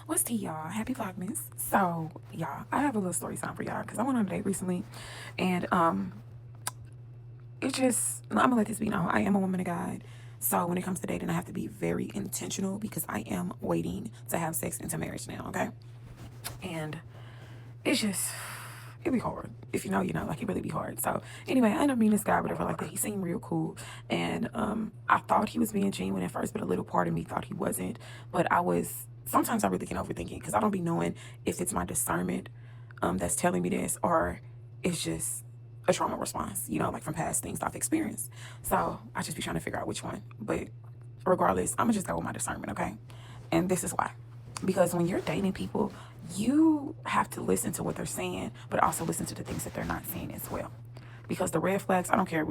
What's tea, y'all? Happy Vlogmas. So, y'all, I have a little story time for y'all because I went on a date recently, and it just I'm gonna let this be known. I am a woman of God, so when it comes to dating, I have to be very intentional because I am waiting to have sex into marriage now. Okay, and it's just it be hard. If you know, you know, like it really be hard. So anyway, I ended up meeting this guy, whatever, like that. He seemed real cool, and I thought he was being genuine at first, but a little part of me thought he wasn't. But I was. Sometimes I really can overthink it because I don't be knowing if it's my discernment that's telling me this or it's just a trauma response, you know, like from past things I've experienced. So I just be trying to figure out which one. But regardless, I'm gonna just go with my discernment, okay? And this is why. Because when you're dating people, you have to listen to what they're saying, but also listen to the things that they're not saying as well. Because the red flags, I don't care.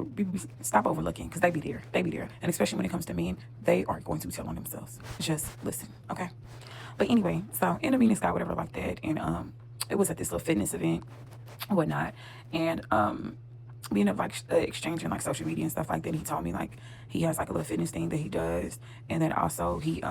Stop overlooking because they be there. They be there. And especially when it comes to men, they are going to tell on themselves. Just listen, okay? But anyway, so end up meeting this guy, whatever, like that. And it was at this little fitness event and whatnot. And we ended up like exchanging like social media and stuff like that. He told me like he has like a little fitness thing that he does, and then also he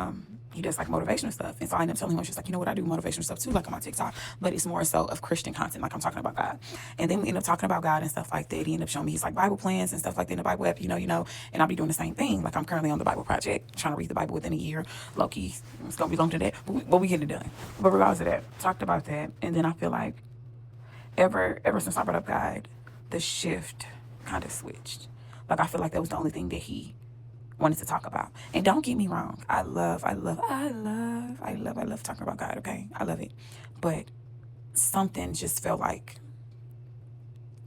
does like motivational stuff. And so I ended up telling him, I was just like, you know what, I do motivational stuff too, like on my TikTok, but it's more so of Christian content, like I'm talking about God. And then we ended up talking about God and stuff like that. He ended up showing me his like Bible plans and stuff like that in the Bible app, and I'll be doing the same thing. Like I'm currently on the Bible project, trying to read the Bible within a year. Low key, it's gonna be long to that, but we getting it done. But regardless of that, talked about that, and then I feel like ever since I brought up God, the shift kind of switched. Like I feel like that was the only thing that he wanted to talk about. And don't get me wrong, I love talking about God, okay? I love it. But something just felt like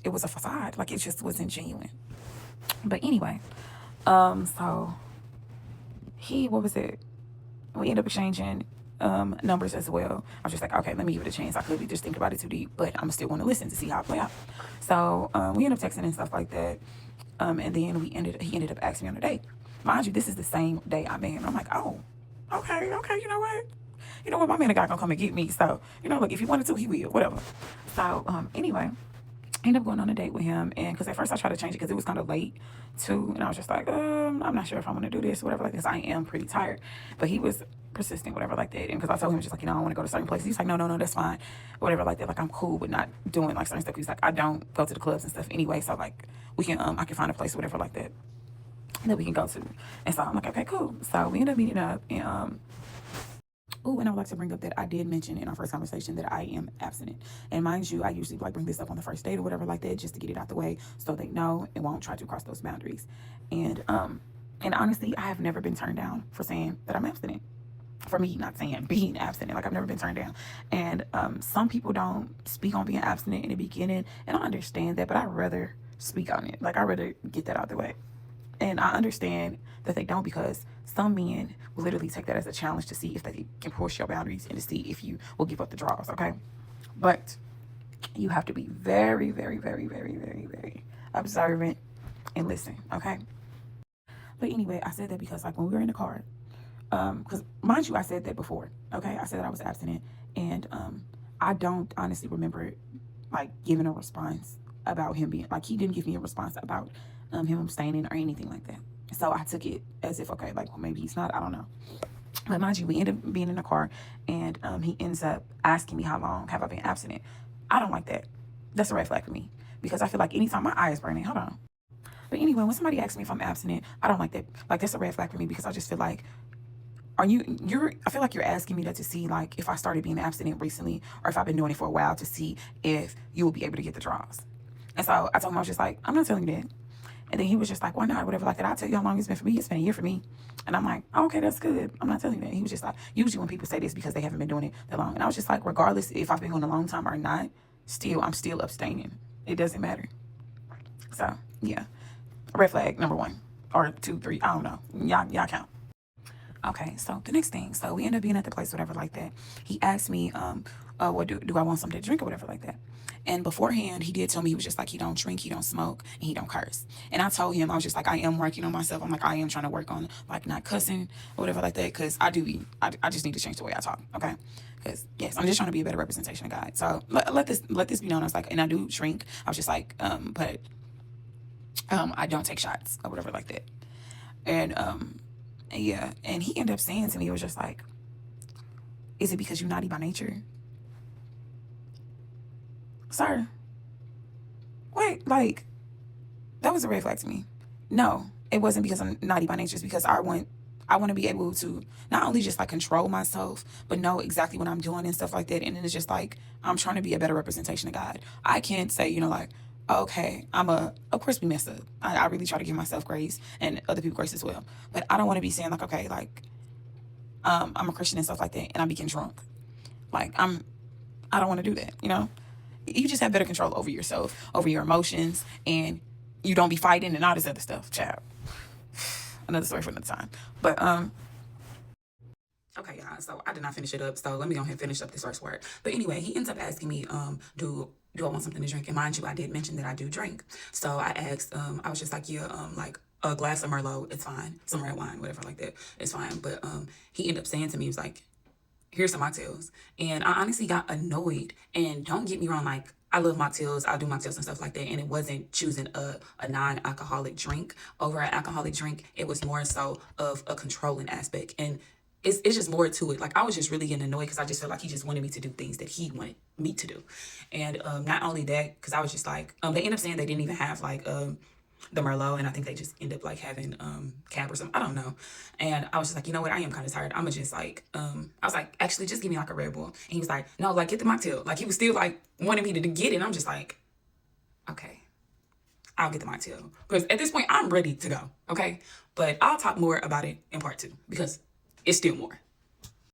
it was a facade. Like it just wasn't genuine. But anyway, so what was it? We ended up exchanging numbers as well. I was just like, okay, let me give it a chance. I could be just thinking about it too deep, but I'm still want to listen to see how it play out. So we ended up texting and stuff like that. And then he ended up asking me on a date. Mind you, this is the same day I met him. I'm like, oh, okay, you know what? You know what, my man guy gonna come and get me. So, look, if he wanted to, he will, whatever. So, anyway, I ended up going on a date with him, and because at first I tried to change it because it was kind of late too, and I was just like, I'm not sure if I want to do this, whatever, like this. I am pretty tired, but he was persistent, whatever, like that. And because I told him just like, I want to go to certain places. He's like, no, that's fine, whatever, like that. Like I'm cool with not doing like certain stuff. He's like, I don't go to the clubs and stuff anyway, so like we can I can find a place, whatever, like that we can go to. And so I'm like, okay, cool. So we ended up meeting up, and oh, and I would like to bring up that I did mention in our first conversation that I am abstinent. And mind you, I usually like bring this up on the first date or whatever like that, just to get it out the way so they know and won't try to cross those boundaries. And honestly, I have never been turned down for saying that I'm abstinent. For me, not saying being abstinent, like I've never been turned down. And some people don't speak on being abstinent in the beginning, and I understand that, but I'd rather speak on it. Like I'd rather get that out the way. And I understand that they don't, because some men will literally take that as a challenge to see if they can push your boundaries and to see if you will give up the draws, okay? But you have to be very, very, very, very, very, very observant and listen, okay? But anyway, I said that because like when we were in the car, because mind you, I said that before, okay? I said that I was abstinent, and I don't honestly remember like giving a response about him being, like he didn't give me a response about him abstaining or anything like that. So I took it as if, okay, like, well, maybe he's not, I don't know. But mind you, we ended up being in the car, and he ends up asking me how long have I been abstinent. I don't like that. That's a red flag for me, because I feel like anytime my eye is burning, hold on. But anyway, when somebody asks me if I'm abstinent, I don't like that. Like, that's a red flag for me, because I just feel like, I feel like you're asking me that to see like if I started being abstinent recently or if I've been doing it for a while to see if you will be able to get the draws. And so I told him, I was just like, I'm not telling you that. And then he was just like, why not? Whatever, like that. I'll tell you how long it's been for me. It's been a year for me. And I'm like, oh, okay, that's good. I'm not telling you that. He was just like, usually when people say this because they haven't been doing it that long. And I was just like, regardless if I've been going a long time or not, I'm still abstaining. It doesn't matter. So yeah, red flag number 1 or 2, 3. I don't know. Y'all count. Okay, so the next thing, so we end up being at the place, whatever, like that. He asked me, what do I want something to drink or whatever, like that. And beforehand, he did tell me, he was just like, he don't drink, he don't smoke, and he don't curse. And I told him, I was just like, I am working on myself. I'm like, I am trying to work on like not cussing or whatever like that, because I just need to change the way I talk, okay? Because yes, I'm just trying to be a better representation of God. So let this be known. I was like, and I do drink. I was just like, but I don't take shots or whatever like that. And yeah, and he ended up saying to me, it was just like, Is it because you're naughty by nature? Sir, wait, like, that was a red flag to me. No, it wasn't because I'm naughty by nature. It's because I want to be able to not only just like control myself, but know exactly what I'm doing and stuff like that. And then it's just like, I'm trying to be a better representation of God. I can't say, like, okay, of course we mess up. I really try to give myself grace and other people grace as well. But I don't want to be saying like, okay, like, I'm a Christian and stuff like that, and I'm getting drunk. Like, I don't want to do that, You just have better control over yourself, over your emotions, and you don't be fighting and all this other stuff, child. Another story for another time. But okay, y'all. So I did not finish it up. So let me go ahead and finish up this first word. But anyway, he ends up asking me, do I want something to drink? And mind you, I did mention that I do drink. So I asked, I was just like, yeah, like a glass of Merlot, it's fine. Some red wine, whatever like that, it's fine. But he ended up saying to me, he was like, here's some mocktails. And I honestly got annoyed. And don't get me wrong, like, I love mocktails. I'll do mocktails and stuff like that. And it wasn't choosing a non-alcoholic drink over an alcoholic drink. It was more so of a controlling aspect. And it's just more to it. Like, I was just really getting annoyed because I just felt like he just wanted me to do things that he wanted me to do. And not only that, because I was just like, they ended up saying they didn't even have like the Merlot, and I think they just end up like having Cab or something. I don't know. And I was just like, you know what? I am kind of tired. I'm just like, I was like, actually, just give me like a Red Bull. And he was like, no, like, get the mocktail. Like, he was still like wanting me to get it. And I'm just like, okay, I'll get the mocktail. Because at this point, I'm ready to go. Okay. But I'll talk more about it in part 2 because it's still more.